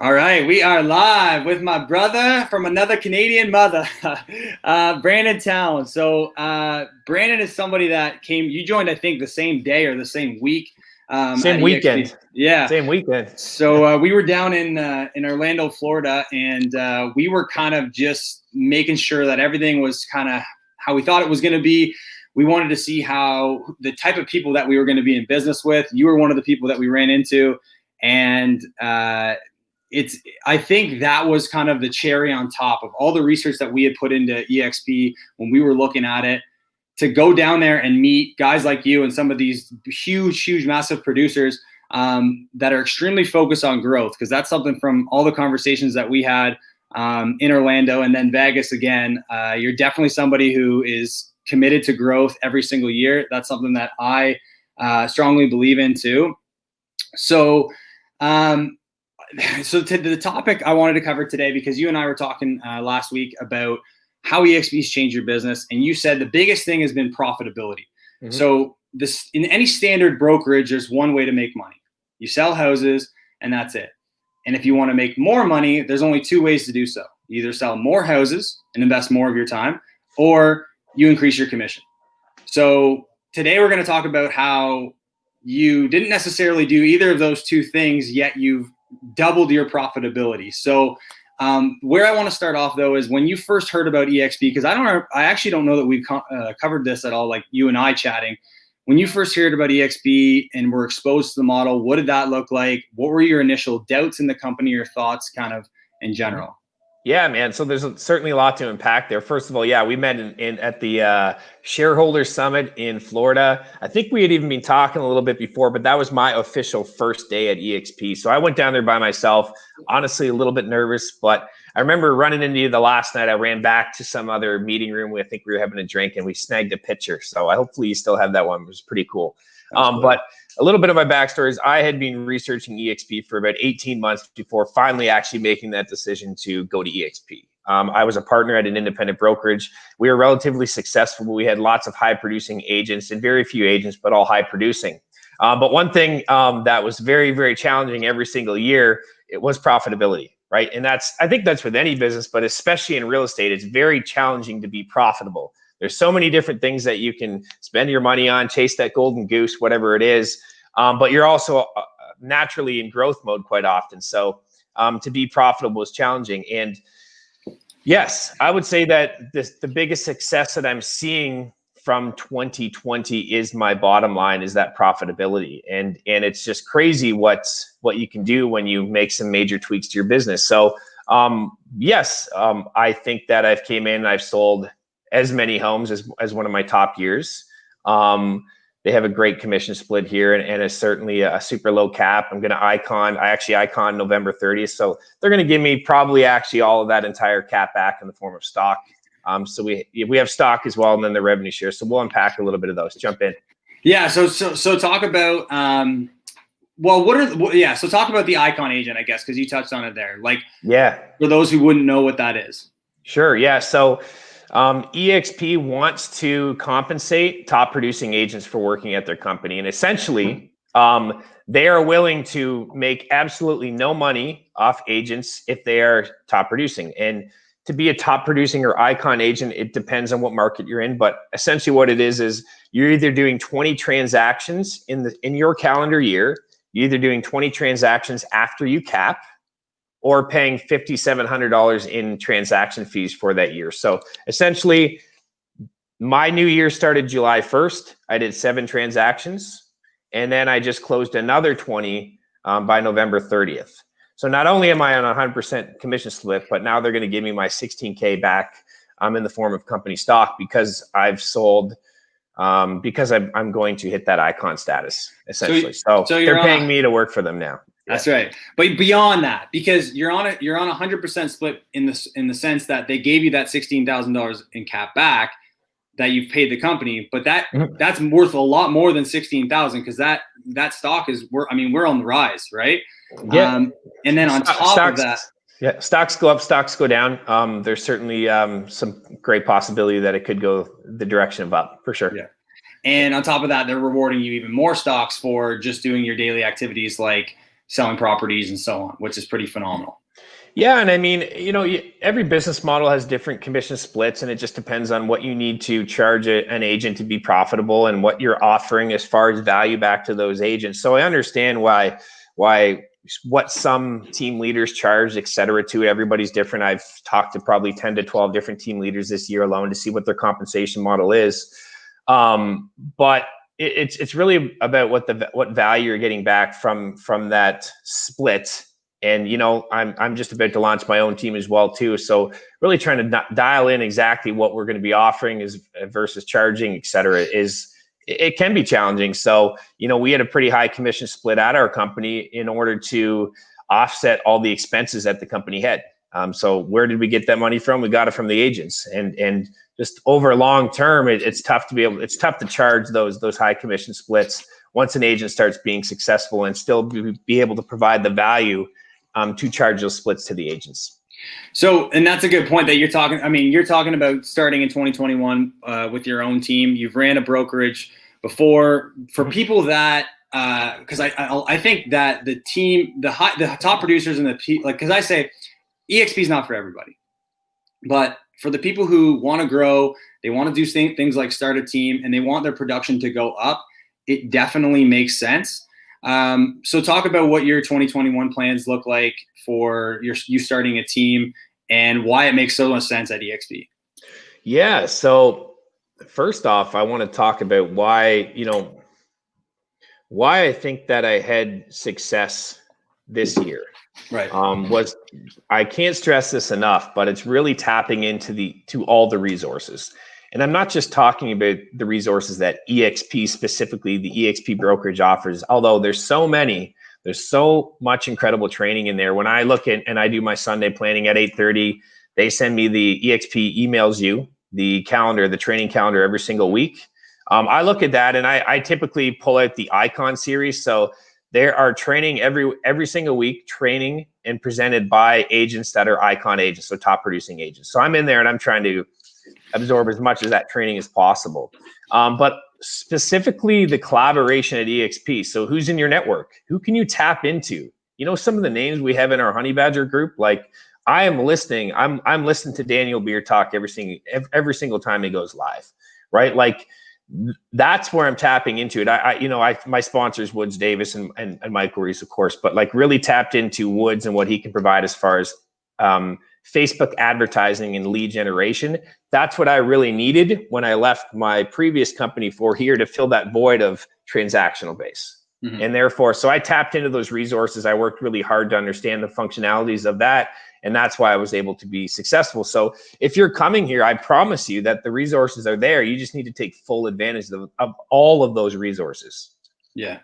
All right, we are live with my brother from another Canadian mother, Brandon Town. So Brandon is somebody that you joined, I think, the same day or the same week. Same at weekend. EXP. Yeah. Same weekend. So we were down in Orlando, Florida, and we were kind of just making sure that everything was kind of how we thought it was going to be. We wanted to see how the type of people that we were going to be in business with. You were one of the people that we ran into, and I think that was kind of the cherry on top of all the research that we had put into EXP when we were looking at it, to go down there and meet guys like you and some of these huge, massive producers that are extremely focused on growth. Because that's something from all the conversations that we had in Orlando and then Vegas again. You're definitely somebody who is committed to growth every single year. That's something that I strongly believe in too. So to the topic I wanted to cover today, because you and I were talking last week about how EXP's changed your business, and you said the biggest thing has been profitability. Mm-hmm. So in any standard brokerage, there's one way to make money. You sell houses, and that's it. And if you want to make more money, there's only two ways to do so. You either sell more houses and invest more of your time, or you increase your commission. So today we're going to talk about how you didn't necessarily do either of those two things, yet you've doubled your profitability. So where I want to start off though is when you first heard about EXP, because I actually don't know that we've covered this at all, like you and I chatting. When you first heard about EXP and were exposed to the model, what did that look like? What were your initial doubts in the company, your thoughts kind of in general? Yeah, man. So there's certainly a lot to unpack there. First of all, yeah, we met at the shareholder summit in Florida. I think we had even been talking a little bit before, but that was my official first day at EXP. So I went down there by myself, honestly, a little bit nervous, but I remember running into you the last night. I ran back to some other meeting room. I think we were having a drink and we snagged a picture. So hopefully you still have that one. It was pretty cool. But a little bit of my backstory is I had been researching EXP for about 18 months before finally actually making that decision to go to EXP. I was a partner at an independent brokerage. We were relatively successful. We had lots of high producing agents and very few agents, but all high producing. But one thing that was very, very challenging every single year, it was profitability, right? And I think that's with any business, but especially in real estate, it's very challenging to be profitable. There's so many different things that you can spend your money on, chase that golden goose, whatever it is. But you're also naturally in growth mode quite often. So to be profitable is challenging. And yes, I would say that the biggest success that I'm seeing from 2020 is my bottom line, is that profitability. And it's just crazy what you can do when you make some major tweaks to your business. So yes, I think that I've came in and I've sold as many homes as one of my top years. They have a great commission split here and it's certainly a super low cap. I actually icon November 30th. So they're going to give me probably actually all of that entire cap back in the form of stock. So we have stock as well, and then the revenue share. So we'll unpack a little bit of those. Jump in. Yeah. So talk about, so talk about the icon agent, I guess, because you touched on it there. Like, yeah, for those who wouldn't know what that is. Sure. Yeah. So EXP wants to compensate top producing agents for working at their company. And essentially, they are willing to make absolutely no money off agents if they are top producing. And to be a top producing or icon agent, it depends on what market you're in. But essentially what it is you're either doing 20 transactions in your calendar year, you're either doing 20 transactions after you cap, or paying $5,700 in transaction fees for that year. So essentially, my new year started July 1st. I did 7 transactions, and then I just closed another 20 by November 30th. So not only am I on a 100% commission split, but now they're going to give me my $16K back in the form of company stock because I've sold, because I'm going to hit that icon status, essentially. So they're paying me to work for them now. That's right. But beyond that, because you're on a 100% split in the sense that they gave you that $16,000 in cap back that you've paid the company, but that's worth a lot more than $16,000 because that stock is we're on the rise, right? Yeah. And then on top of that, yeah, stocks go up, stocks go down. There's certainly some great possibility that it could go the direction of up for sure. Yeah. And on top of that, they're rewarding you even more stocks for just doing your daily activities like selling properties and so on, which is pretty phenomenal. Yeah. And I mean, every business model has different commission splits, and it just depends on what you need to charge an agent to be profitable and what you're offering as far as value back to those agents. So I understand why what some team leaders charge, et cetera, too. Everybody's different. I've talked to probably 10 to 12 different team leaders this year alone to see what their compensation model is. But it's really about what value you're getting back from that split. And I'm just about to launch my own team as well too. So really trying to dial in exactly what we're going to be offering versus charging, et cetera, it can be challenging. So we had a pretty high commission split at our company in order to offset all the expenses that the company had. So where did we get that money from? We got it from the agents, and just over long term, it's tough to charge those high commission splits once an agent starts being successful and still be able to provide the value to charge those splits to the agents. So, and that's a good point that you're talking. I mean, you're talking about starting in 2021 with your own team. You've ran a brokerage before. For people that, because I think that the team, the top producers and because I say EXP is not for everybody, but for the people who want to grow, they want to do things like start a team, and they want their production to go up, it definitely makes sense. So talk about what your 2021 plans look like for you starting a team and why it makes so much sense at EXP. Yeah. So first off, I want to talk about why I think that I had success this year. Right. I can't stress this enough, but it's really tapping into all the resources. And I'm not just talking about the resources that EXP, specifically the EXP brokerage, offers, although there's so much incredible training in there. When I look at and I do my Sunday planning at 8:30, they send me the EXP emails you the training calendar every single week. I look at that and I typically pull out the Icon series. So there are training every single week, training and presented by agents that are Icon agents, so top producing agents. So I'm in there and I'm trying to absorb as much of that training as possible. But specifically the collaboration at EXP. So who's in your network? Who can you tap into? Some of the names we have in our Honey Badger group, like I'm listening to Daniel Beer talk every single time he goes live, right? Like that's where I'm tapping into it. My sponsors, Woods Davis and Michael Reese, of course, but like really tapped into Woods and what he can provide as far as Facebook advertising and lead generation. That's what I really needed when I left my previous company for here to fill that void of transactional base. Mm-hmm. And therefore, so I tapped into those resources. I worked really hard to understand the functionalities of that. And that's why I was able to be successful. So if you're coming here, I promise you that the resources are there. You just need to take full advantage of all of those resources. Yeah.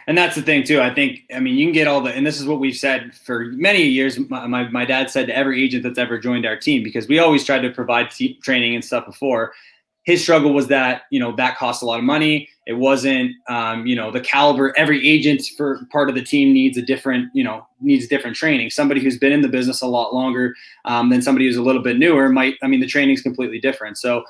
And that's the thing too. I mean, you can get and this is what we've said for many years. My dad said to every agent that's ever joined our team, because we always tried to provide training and stuff before. His struggle was that, that costs a lot of money. It wasn't, the caliber. Every agent for part of the team needs different training. Somebody who's been in the business a lot longer than somebody who's a little bit newer the training's completely different. So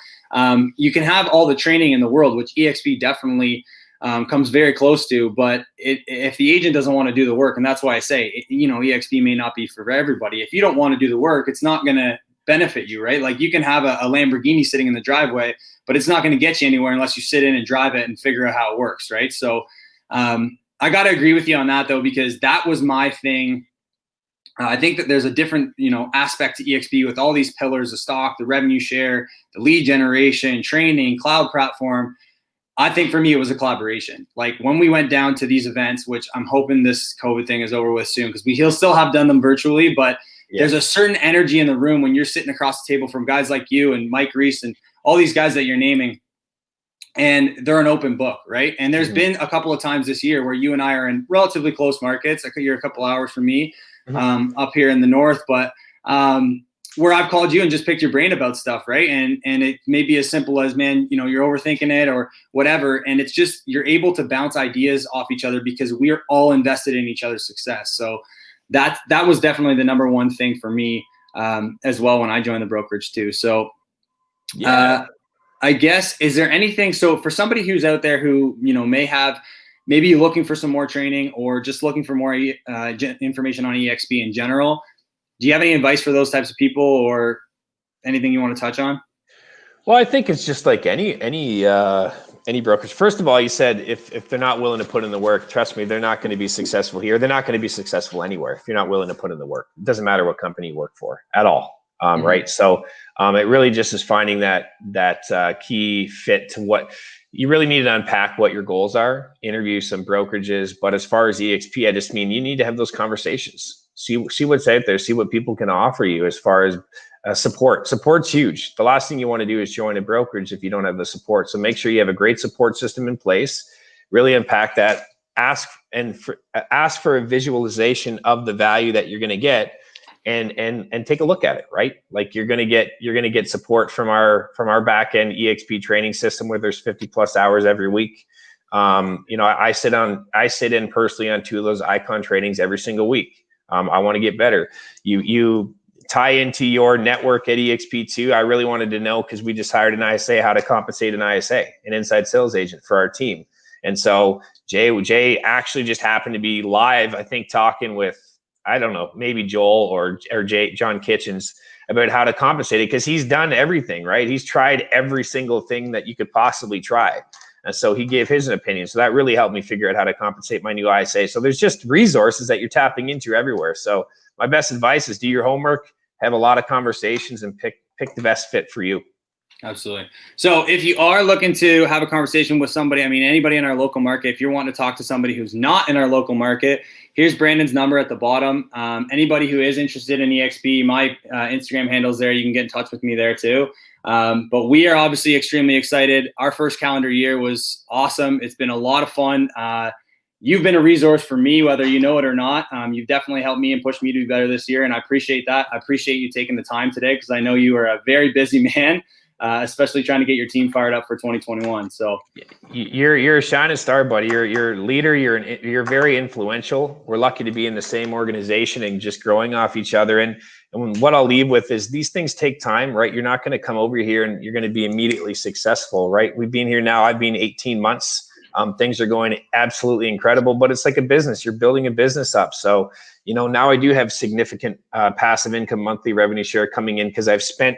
you can have all the training in the world, which EXP definitely comes very close to, but if the agent doesn't want to do the work, and that's why I say, EXP may not be for everybody. If you don't want to do the work, it's not going to benefit you, right? Like you can have a Lamborghini sitting in the driveway, but it's not going to get you anywhere unless you sit in and drive it and figure out how it works, right? So I got to agree with you on that though, because that was my thing. I think that there's a different, aspect to EXP with all these pillars: the stock, the revenue share, the lead generation, training, cloud platform. I think for me, it was a collaboration. Like when we went down to these events, which I'm hoping this COVID thing is over with soon, because he'll still have done them virtually, but there's a certain energy in the room when you're sitting across the table from guys like you and Mike Reese and all these guys that you're naming, and they're an open book, right? And there's been a couple of times this year where you and I are in relatively close markets. You're a couple hours from me up here in the north, but where I've called you and just picked your brain about stuff, right? And it may be as simple as, man, you're overthinking it or whatever. And it's just, you're able to bounce ideas off each other because we are all invested in each other's success. So that was definitely the number one thing for me as well when I joined the brokerage too. So I guess, is there anything, so for somebody who's out there who, may have maybe looking for some more training or just looking for more information on EXP in general. Do you have any advice for those types of people or anything you want to touch on? Well, I think it's just like any brokerage. First of all, you said if they're not willing to put in the work, trust me, they're not going to be successful here. They're not going to be successful anywhere if you're not willing to put in the work. It doesn't matter what company you work for at all, right? So it really just is finding that key fit to what you really need to unpack what your goals are, interview some brokerages. But as far as EXP, I just mean you need to have those conversations. See what's out there. See what people can offer you as far as support. Support's huge. The last thing you want to do is join a brokerage if you don't have the support. So make sure you have a great support system in place. Really unpack that. Ask for a visualization of the value that you're going to get, and take a look at it. Right, like you're going to get support from our back end EXP training system where there's 50+ hours every week. I sit in personally on 2 of those icon trainings every single week. I want to get better. You tie into your network at EXP too. I really wanted to know, because we just hired an ISA, how to compensate an ISA, an inside sales agent for our team. And so Jay actually just happened to be live, I think, talking with, I don't know, maybe Joel or John Kitchens about how to compensate it, because he's done everything, right? He's tried every single thing that you could possibly try. And so he gave his opinion. So that really helped me figure out how to compensate my new ISA. So there's just resources that you're tapping into everywhere. So my best advice is do your homework, have a lot of conversations, and pick the best fit for you. Absolutely. So if you are looking to have a conversation with somebody, I mean, anybody in our local market, if you're wanting to talk to somebody who's not in our local market, here's Brandon's number at the bottom. Anybody who is interested in EXP, my Instagram handle's there. You can get in touch with me there too. But we are obviously extremely excited. Our first calendar year was awesome. It's been a lot of fun. You've been a resource for me, whether you know it or not. You've definitely helped me and pushed me to be better this year, and I appreciate that. I appreciate you taking the time today, because I know you are a very busy man, especially trying to get your team fired up for 2021. So you're a shining star, buddy. You're a leader. You're very influential. We're lucky to be in the same organization and just growing off each other. And what I'll leave with is these things take time, right? You're not going to come over here and you're going to be immediately successful, right? We've been here now. I've been 18 months. Things are going absolutely incredible, but it's like a business. You're building a business up. So, now I do have significant passive income, monthly revenue share coming in, because I've spent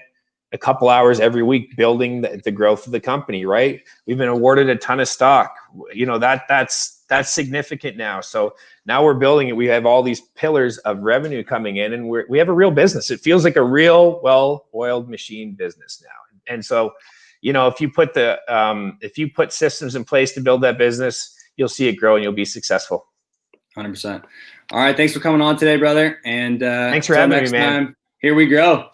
a couple hours every week building the growth of the company, right? We've been awarded a ton of stock. That's significant now. So now we're building it. We have all these pillars of revenue coming in, and we have a real business. It feels like a real well-oiled machine business now. And so, if you put systems in place to build that business, you'll see it grow and you'll be successful. 100%. All right. Thanks for coming on today, brother. And thanks for having me, man. Here we go.